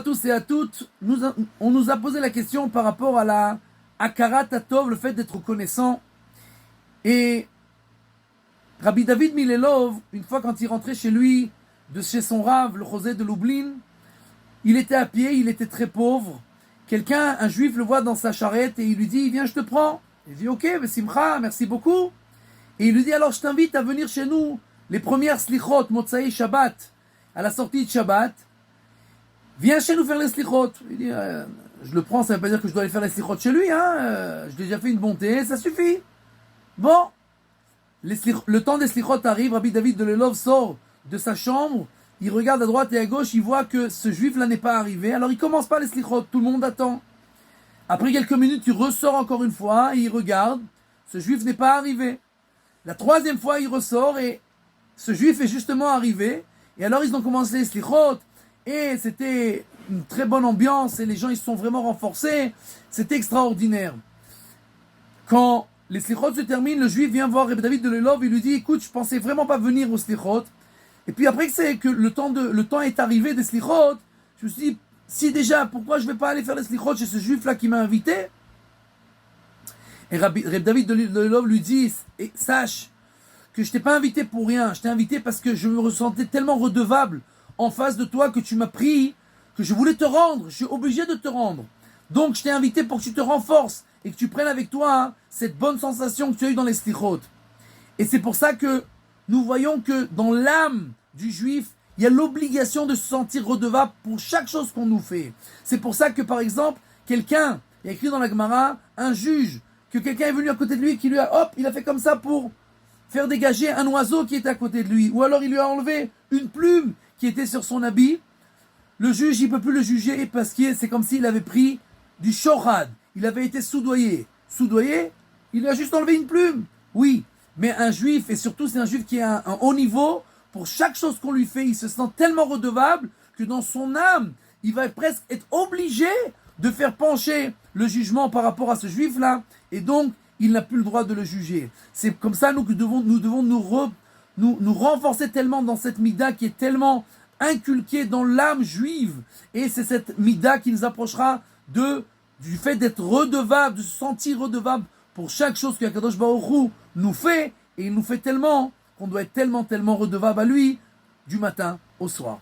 À tous et à toutes, on nous a posé la question par rapport à la Akarat Tov, le fait d'être reconnaissant. Et Rabbi David Milelov, une fois quand il rentrait chez lui, de chez son Rav, le José de Lublin, il était à pied, il était très pauvre. Quelqu'un, un juif, le voit dans sa charrette et il lui dit « Viens, je te prends ». Il dit « Ok, Simcha, merci beaucoup ». Et il lui dit « Alors je t'invite à venir chez nous, les premières slichot, Motsaï Shabbat, à la sortie de Shabbat. Viens chez nous faire les slichot ». Il dit je le prends, ça ne veut pas dire que je dois aller faire les slichot chez lui, hein. J'ai déjà fait une bonté, ça suffit. Bon, le temps des slichot arrive, Rabbi David de Lelov sort de sa chambre, il regarde à droite et à gauche, il voit que ce juif-là n'est pas arrivé, alors il commence pas les slichot, tout le monde attend. Après quelques minutes, il ressort encore une fois et il regarde, ce juif n'est pas arrivé. La troisième fois, il ressort et ce juif est justement arrivé, et alors ils ont commencé les slichot, et c'était une très bonne ambiance, et les gens ils se sont vraiment renforcés, c'était extraordinaire. Quand les slichot se terminent, le juif vient voir Rabbi David de Lelov, il lui dit, écoute, je pensais vraiment pas venir aux slichot, et puis après que le temps est arrivé des slichot, je me suis dit, si déjà, pourquoi je vais pas aller faire les slichot chez ce juif-là qui m'a invité? Et Rabbi David de Lelov lui dit, et sache que je t'ai pas invité pour rien, je t'ai invité parce que je me ressentais tellement redevable en face de toi que tu m'as pris, que je voulais te rendre, je suis obligé de te rendre. Donc je t'ai invité pour que tu te renforces et que tu prennes avec toi cette bonne sensation que tu as eue dans les slichot. Et c'est pour ça que nous voyons que dans l'âme du juif, il y a l'obligation de se sentir redevable pour chaque chose qu'on nous fait. C'est pour ça que par exemple, quelqu'un, il y a écrit dans la Gemara, un juge, que quelqu'un est venu à côté de lui, qui lui a, hop, il a fait comme ça pour faire dégager un oiseau qui était à côté de lui, ou alors il lui a enlevé une plume qui était sur son habit. Le juge, il ne peut plus le juger parce que c'est comme s'il avait pris du shorad, il avait été soudoyé. Soudoyé, il lui a juste enlevé une plume. Oui, mais un juif, et surtout c'est un juif qui a un haut niveau, pour chaque chose qu'on lui fait, il se sent tellement redevable que dans son âme, il va presque être obligé de faire pencher le jugement par rapport à ce juif-là, et donc il n'a plus le droit de le juger. C'est comme ça nous devons nous renforcer tellement dans cette mida qui est tellement inculquée dans l'âme juive, et c'est cette mida qui nous approchera du fait d'être redevable, de se sentir redevable pour chaque chose que Akadosh Baruch Hu nous fait, et il nous fait tellement qu'on doit être tellement redevable à lui du matin au soir.